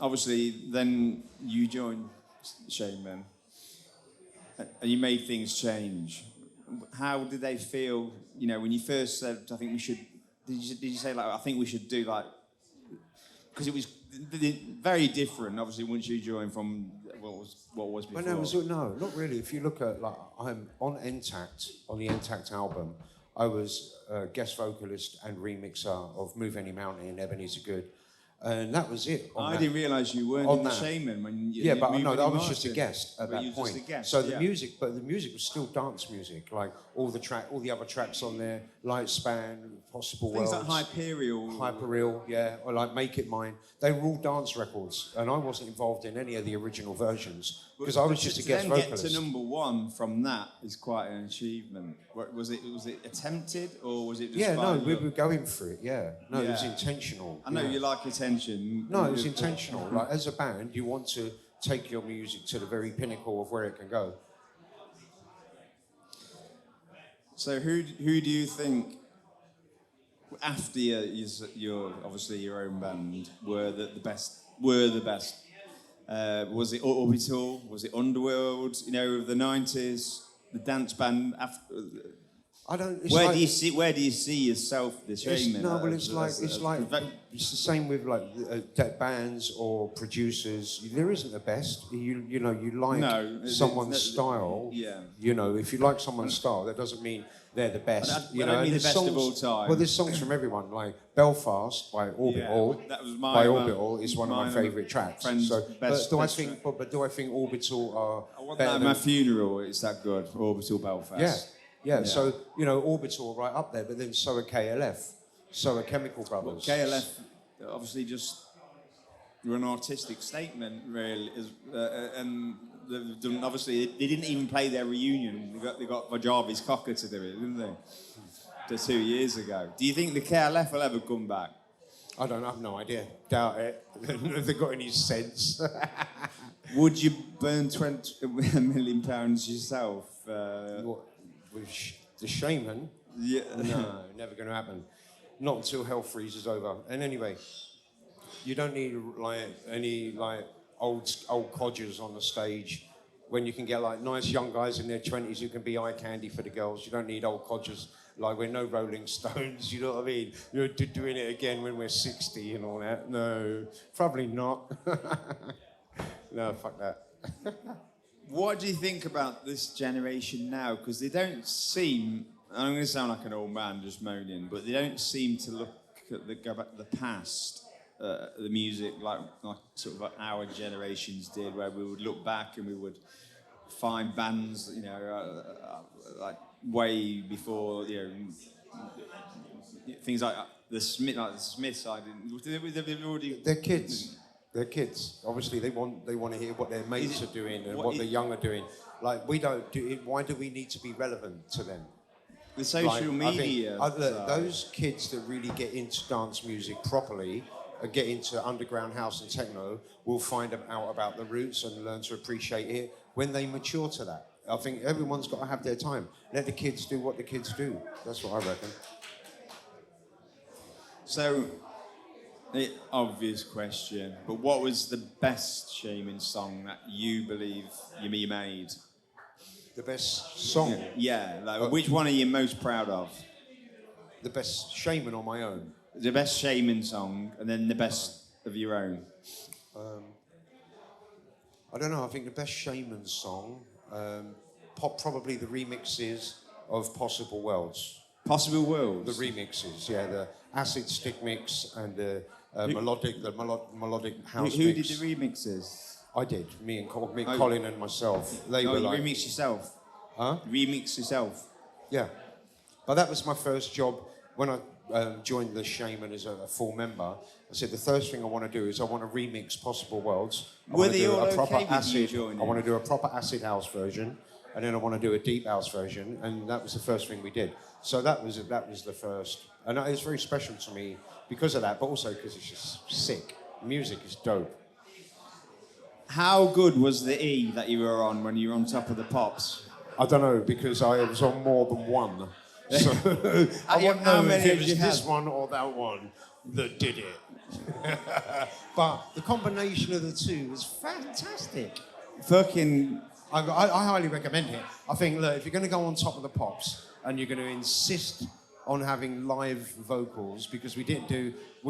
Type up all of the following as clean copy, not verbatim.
obviously, then you joined Shamen, and you made things change. How did they feel? You know, when you first said, "I think we should." Did you say like, "I think we should do like"? Because it was very different, obviously, once you joined from what was before. Well, no, not really. If you look at like I'm on the Intact album, I was a guest vocalist and remixer of Move Any Mountain and Ebenezer Good. And that was it. I didn't realise you weren't in the Shamen when you. Yeah, but no, I was just a guest at that point. Just a guest, so the music was still dance music, like all the other tracks on there, Lightspan, Possible Worlds. Things like Hyperreal, yeah, or like Make It Mine. They were all dance records, and I wasn't involved in any of the original versions because I was just a guest vocalist. To get to number one from that is quite an achievement. Was it attempted or was it just? Yeah, no, we were going for it. Yeah, no, it was intentional. I know you like attention. No, it was intentional. Like as a band, you want to take your music to the very pinnacle of where it can go. So who do you think, after your obviously your own band, were the best? Was it Orbital? Was it Underworld? You know, of the '90s, the dance band. I don't. Where do you see yourself? This Shamen? No, well, it's the same with like bands or producers. There isn't a best. You know you like someone's style. Yeah. You know, if you like someone's style, that doesn't mean they're the best. I don't mean the best of all time. Well, there's songs from everyone, like Belfast by Orbital. That was Orbital is one of my favourite tracks. So, but do I think Orbital are better at my funeral? It's that good. Orbital Belfast. Yeah, so, you know, Orbital are right up there, but then so are KLF, so are Chemical Brothers. Well, KLF, obviously just an artistic statement, really, and they've done, obviously, they didn't even play their reunion. They got Jarvis Cocker to do it, didn't they? Just 2 years ago. Do you think the KLF will ever come back? I have no idea. Doubt it. If they've got any sense. Would you burn £20 million yourself? What? With the Shamen? Yeah. No, never going to happen. Not until hell freezes over. And anyway, you don't need any old codgers on the stage when you can get like nice young guys in their 20s who can be eye candy for the girls. You don't need old codgers like we're no Rolling Stones. You know what I mean? You're doing it again when we're 60 and all that. No, probably not. No, fuck that. What do you think about this generation now? Because they don't seem, I'm going to sound like an old man just moaning, but they don't seem to go back to the past, the music like sort of like our generations did, where we would look back and we would find bands, you know, like way before, you know, things like the Smiths. They're kids. They're kids. Obviously, they want to hear what their mates are doing and what the young are doing. Like we don't do it. Why do we need to be relevant to them? The social media. Those kids that really get into dance music properly, get into underground house and techno, will find out about the roots and learn to appreciate it when they mature to that. I think everyone's got to have their time. Let the kids do what the kids do. That's what I reckon. So. The obvious question, but what was the best Shamen song that you believe you made? The best song? Yeah, like which one are you most proud of? The best Shamen on my own? The best Shamen song, and then the best of your own. I don't know, I think the best Shamen song, probably the remixes of Possible Worlds. Possible Worlds? The remixes, yeah, the acid stick mix and the melodic house mix. Who did the remixes? I did. Me and Colin and myself. They were like. Remix yourself? Huh? Remix yourself? Yeah. But that was my first job. When I joined the Shamen as a full member, I said the first thing I want to do is I want to remix Possible Worlds. Were they all okay with you joining? I want to do a proper acid house version, and then I want to do a deep house version, and that was the first thing we did. So that was the first, and it's very special to me because of that, but also because it's just sick. Music is dope. How good was the E that you were on when you were on Top of the Pops? I don't know, because I was on more than one. So I want to How know if many it have was you this had? one or that one that did it. But the combination of the two was fantastic. Fucking. I highly recommend it. I think, look, if you're going to go on Top of the Pops and you're going to insist on having live vocals, because we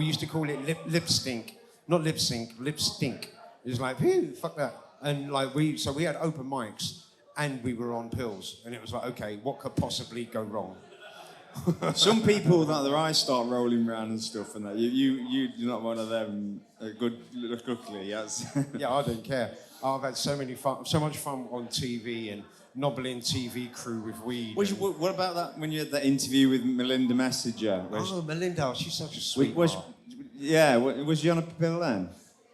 used to call it lip stink, not lip sync, lip stink. It was like, phew, fuck that. And like we had open mics and we were on pills, and it was like, okay, what could possibly go wrong? Some people that their eyes start rolling around and stuff, and that you're not one of them. Luckily, yes. Yeah, I don't care. I've had so much fun on TV and nobbling TV crew with weed. What about that when you had that interview with Melinda Messenger? Melinda, she's such a sweetheart. Was she on a pill then?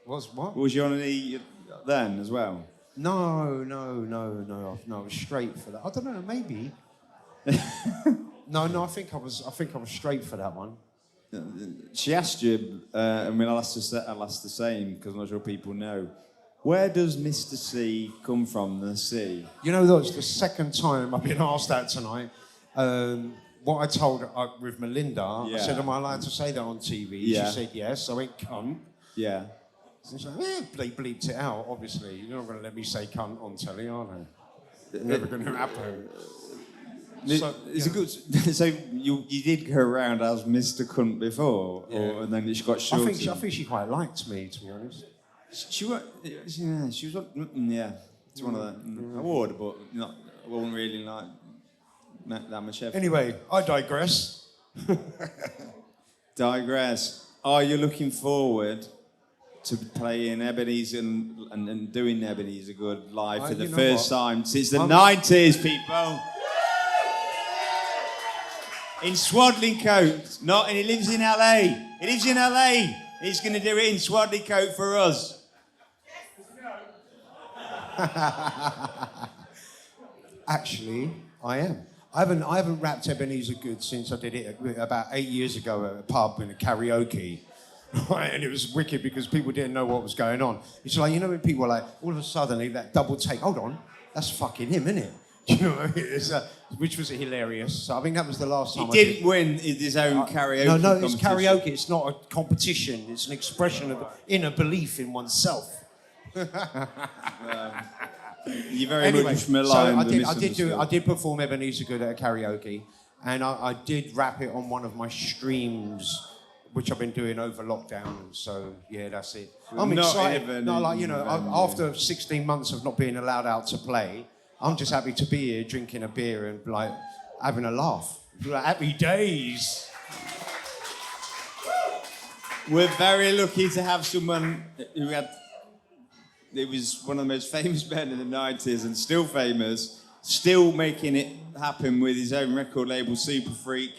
Was what? Was she on an E then as well? No, I was straight for that. I don't know, maybe. No, I think I was straight for that one. She asked you, I mean, I'll ask the same because I'm not sure people know. Where does Mr. C come from, the C? You know, that's the second time I've been asked that tonight. What I told her with Melinda, I said, am I allowed to say that on TV? Yeah. She said yes, I went, cunt. Yeah. So she's like, they bleeped it out, obviously. You're not going to let me say cunt on telly, are they? Never going to happen. So you did go around as Mr. Cunt before, and then she got short. I think she quite liked me, to be honest. She was it's one of the award, but not. I wasn't really like that much effort. Anyway, I digress. Digress. Are you looking forward to playing Ebenezer and doing Ebenezer Good live for the first time since the 90s, people? In swaddling coat. Not, and he lives in LA. He lives in LA. He's going to do it in swaddling coat for us. Actually, I am. I haven't rapped Ebenezer Good since I did it about 8 years ago at a pub in a karaoke. Right, and it was wicked because people didn't know what was going on. It's like, you know when people are like, all of a sudden, they that double take, hold on, that's fucking him, isn't it? Do you know what I mean? Which was hilarious. So I think that was the last time He didn't win his own karaoke No, it's karaoke. It's not a competition. It's an expression of inner belief in oneself. You very much maligned I did perform Ebenezer Good at a karaoke, and I did rap it on one of my streams, which I've been doing over lockdown. So yeah, that's it. I'm excited. No, like, you know, after 16 months of not being allowed out to play, I'm just happy to be here drinking a beer and like having a laugh. Like, happy days. We're very lucky to have someone who it was one of the most famous men in the 90s and still famous, still making it happen with his own record label, Super Freak.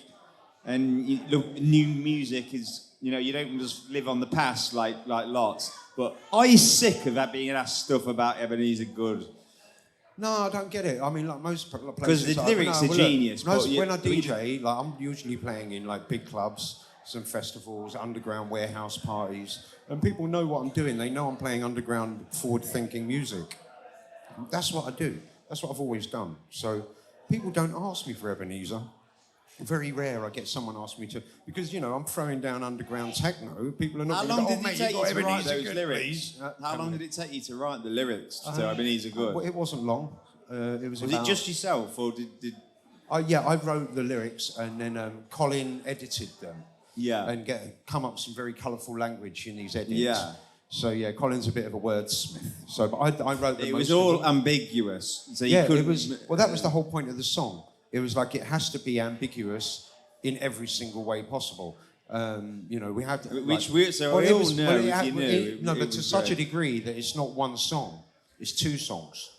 And new music is, you know, you don't just live on the past like lots. But are you sick of that being asked stuff about Ebenezer Good? No, I don't get it. I mean, like most places... Because the lyrics are genius. When I DJ, like I'm usually playing in like big clubs, some festivals, underground warehouse parties, and people know what I'm doing. They know I'm playing underground, forward-thinking music. That's what I do. That's what I've always done. So people don't ask me for Ebenezer. Very rare I get someone ask me to, because, you know, I'm throwing down underground techno. People are not. How long did it take you to write those lyrics? How long did it take you to write the lyrics to Ebenezer Good? Well, it wasn't long. Was it just yourself, or did? Yeah, I wrote the lyrics, and then Colin edited them. Yeah. And come up with some very colourful language in these edits. Yeah. So yeah, Colin's a bit of a wordsmith. So, but I wrote them. It was all ambiguous. So yeah, it was. Well, that was the whole point of the song. It was like it has to be ambiguous in every single way possible. You know, we have to... Which we all know. But to such a degree that it's not one song. It's two songs.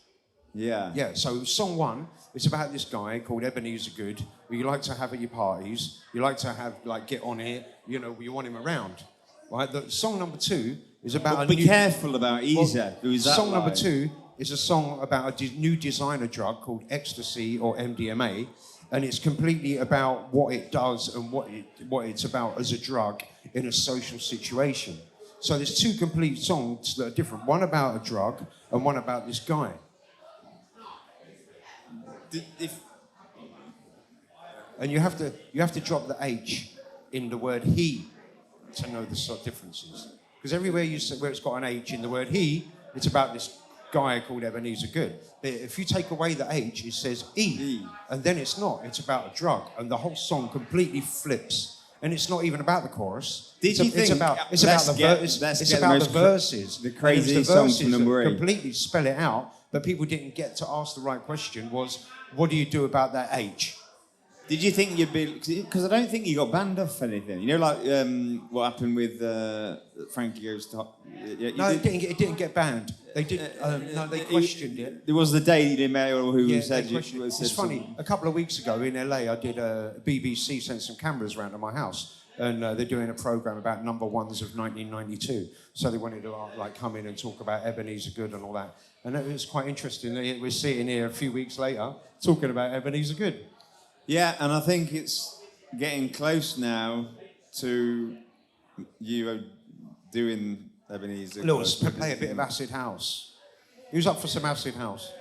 Yeah. Yeah, so song one, it's about this guy called Ebenezer Good, who you like to have at your parties, you like to have, like, get on it, you know, you want him around. Right? The song number two is about... But be careful about Easer. Song number two is a song about a new designer drug called ecstasy or MDMA, and it's completely about what it does and what it's about as a drug in a social situation. So there's two complete songs that are different. One about a drug and one about this guy. And you have to drop the H in the word he to know the sort of differences. Because everywhere you say where it's got an H in the word he, it's about this guy called Ebenezer Good. But if you take away the H, it says E. And then it's not. It's about a drug. And the whole song completely flips. And it's not even about the chorus. It's about the verses. The crazy songs from number 8. Completely spell it out, but people didn't get to ask the right question was, what do you do about that H? Did you think you'd be... Because I don't think you got banned off anything. You know, like what happened with Frankie Goes to... No, it didn't get banned. They didn't... no, they questioned it. There was the Daily Mail who said... It's funny. A couple of weeks ago in LA, I did BBC sent some cameras around to my house, and they're doing a programme about number ones of 1992. So they wanted to come in and talk about Ebenezer Good and all that. And it was quite interesting. We're sitting here a few weeks later talking about Ebenezer Good. Yeah, and I think it's getting close now to you doing Ebenezer. Let's play a bit of acid house. Who's up for some acid house?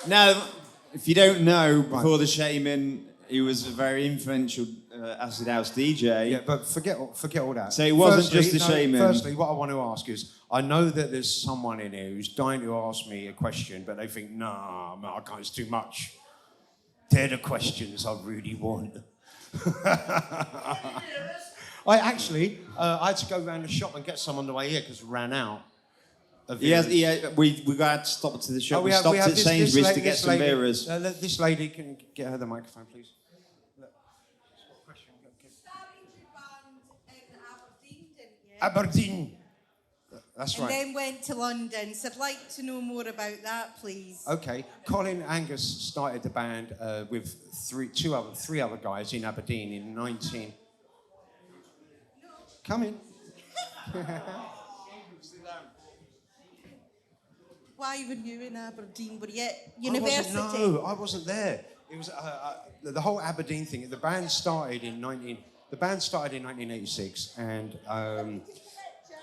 Now, if you don't know, before the Shamen, he was a very influential acid house DJ. Yeah, but forget all that. So it wasn't just the Shamen. Firstly, what I want to ask is, I know that there's someone in here who's dying to ask me a question, but they think, nah, I can't, it's too much. They're the questions I really want. I had to go around the shop and get some on the way here because we ran out. We got to stop to the shop. We stopped at Sainsbury's to get some mirrors. This lady, can get her the microphone, please. Aberdeen. That's right. And then went to London. So I'd like to know more about that, please. Okay. Colin Angus started the band with three other guys in Aberdeen in 19... No. Come in. Why were you in Aberdeen? Were you at university? I wasn't there. It was the whole Aberdeen thing. The band started in 1986, and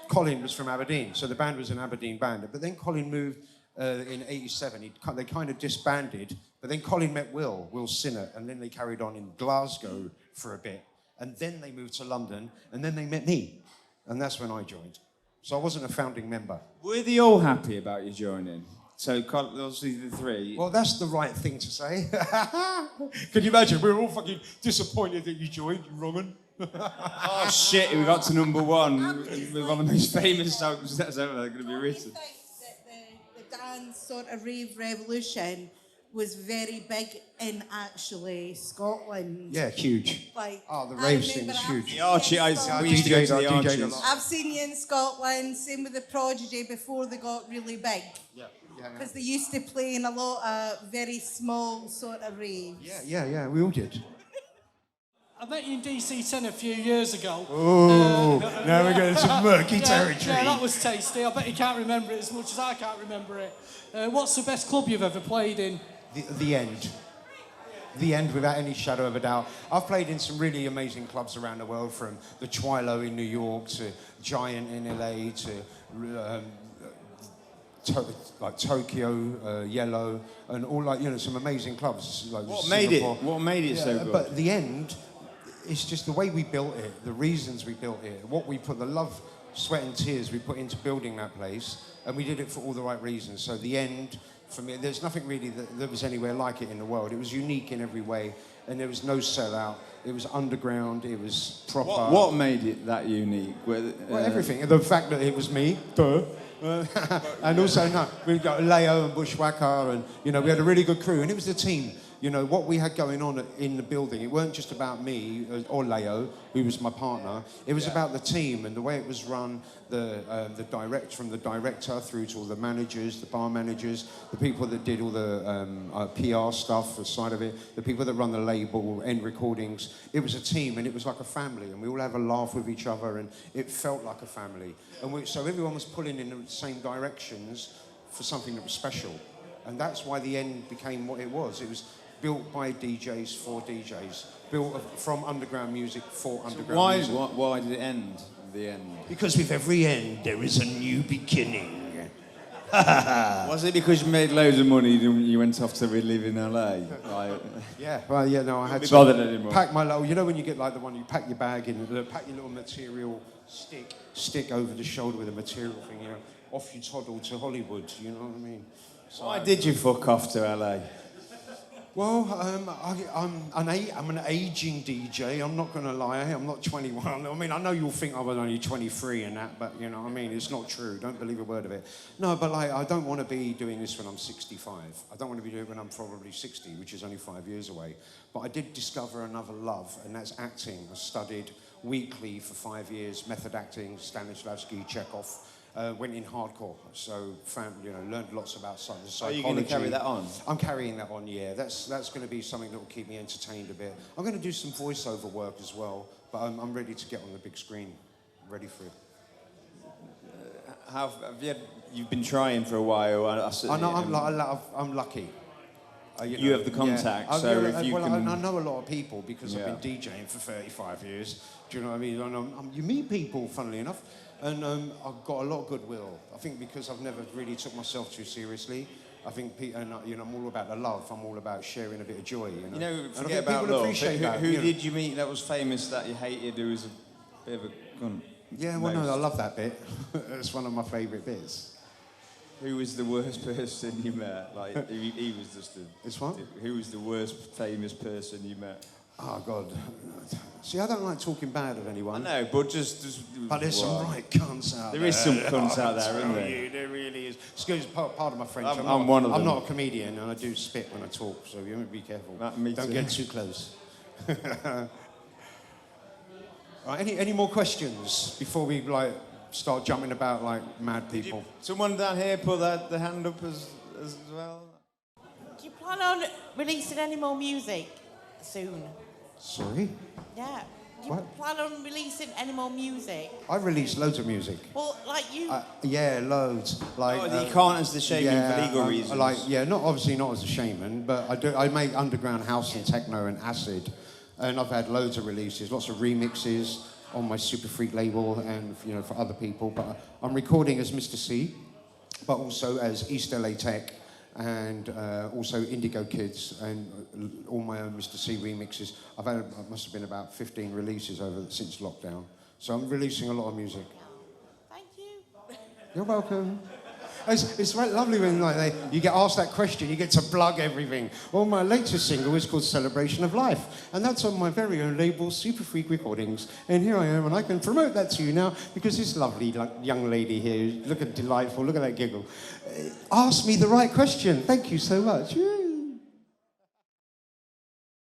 Colin was from Aberdeen, so the band was an Aberdeen band. But then Colin moved in '87. They kind of disbanded, but then Colin met Will Sinnott, and then they carried on in Glasgow for a bit, and then they moved to London, and then they met me, and that's when I joined. So I wasn't a founding member. Were they all happy about you joining? So obviously the three. Well, that's the right thing to say. Can you imagine? We were all fucking disappointed that you joined, you Roman. Oh shit, we got to number 1 with one of the most famous songs that's ever going to be written. I think that the dance sort of rave revolution was very big in actually Scotland. Yeah, huge. The rave scene was huge. The Archie, we used to go to the Archies. I've seen you in Scotland, same with the Prodigy before they got really big. Yeah. Because they used to play in a lot of very small sort of raves. Yeah, we all did. I met you in DC 10 a few years ago. Oh, now we're going to murky territory. Yeah, that was tasty. I bet you can't remember it as much as I can't remember it. What's the best club you've ever played in? The End. The End, without any shadow of a doubt. I've played in some really amazing clubs around the world, from the Twilo in New York to Giant in LA to Tokyo, Yellow, and all some amazing clubs. What made it so good? But The End, it's just the way we built it, the reasons we built it, what we put, the love, sweat and tears we put into building that place, and we did it for all the right reasons. So The End, for me, there's nothing really that was anywhere like it in the world. It was unique in every way, and there was no sellout. It was underground, it was proper. What made it that unique? Everything. The fact that it was me, and also, we got Leo and Bushwhacker, and, we had a really good crew, and it was the team. What we had going on in the building, it weren't just about me or Leo, who was my partner. It was about the team and the way it was run, from the director through to all the managers, the bar managers, the people that did all the PR stuff, the side of it, the people that run the label, end recordings. It was a team, and it was like a family, and we all have a laugh with each other, and it felt like a family. And so everyone was pulling in the same directions for something that was special. And that's why The End became what it was. It was built by DJs for DJs, built from underground music for underground music. Why did it end? The End. Because with every end, there is a new beginning. Was it because you made loads of money and you went off to live in LA? Like, Yeah, well, yeah, no, I had be to bothered anymore. pack my little, you know when you get like the one, you pack your bag in, pack your little material stick over the shoulder with a material thing, you know, off you toddle to Hollywood, you know what I mean? So why did you fuck off to LA? Well, I'm an aging DJ. I'm not going to lie. I'm not 21. I mean, I know you'll think I was only 23 and that, but you know, what I mean, it's not true. Don't believe a word of it. No, but like, I don't want to be doing this when I'm 65. I don't want to be doing it when I'm probably 60, which is only 5 years away. But I did discover another love, and that's acting. I studied weekly for 5 years, method acting, Stanislavski, Chekhov. Went in hardcore, so found, you know, learned lots about psychology. Are you going to carry that on? I'm carrying that on, yeah. That's going to be something that will keep me entertained a bit. I'm going to do some voiceover work as well, but I'm ready to get on the big screen, ready for it. You've been trying for a while. I know, I'm lucky. You have the contact, yeah. so if you can... I know a lot of people because I've been DJing for 35 years. Do you know what I mean? And, you meet people, funnily enough, and I've got a lot of goodwill. I think because I've never really took myself too seriously. I think, and you know, I'm all about the love. I'm all about sharing a bit of joy. You know, forget about love. Who did you meet that was famous that you hated? Who was a bit of a cunt? Yeah, well, no, I love that bit. It's one of my favourite bits. Who was the worst person you met? Like, he was just a... It's what? Who was the worst famous person you met? Oh, God. See, I don't like talking bad of anyone. I know, but just but there's some right cunts out there. There is some cunts out there, isn't there? There really is. Excuse part of my French. I'm one of them. I'm not a comedian, and I do spit when I talk, so you have to be careful. Don't get too close. Right, any more questions before we, like, start jumping about like mad people? Someone down here put the hand up as well. Do you plan on releasing any more music soon? Sorry? Yeah. Do you plan on releasing any more music? I release loads of music. Well, like you... yeah, loads. Like, you can't as the Shamen for legal reasons. Like, yeah, obviously not as a Shamen, but I make underground house and techno and acid. And I've had loads of releases, lots of remixes on my Super Freak label and, you know, for other people. But I'm recording as Mr. C, but also as East LA Tech, and also Indigo Kids, and all my own Mr. C remixes. I must have been about 15 releases since lockdown. So I'm releasing a lot of music. Thank you. You're welcome. It's right lovely when like you get asked that question, you get to plug everything. Well, my latest single is called Celebration of Life, and that's on my very own label, Super Freak Recordings. And here I am, and I can promote that to you now because this lovely young lady here, looking delightful, look at that giggle, asked me the right question. Thank you so much.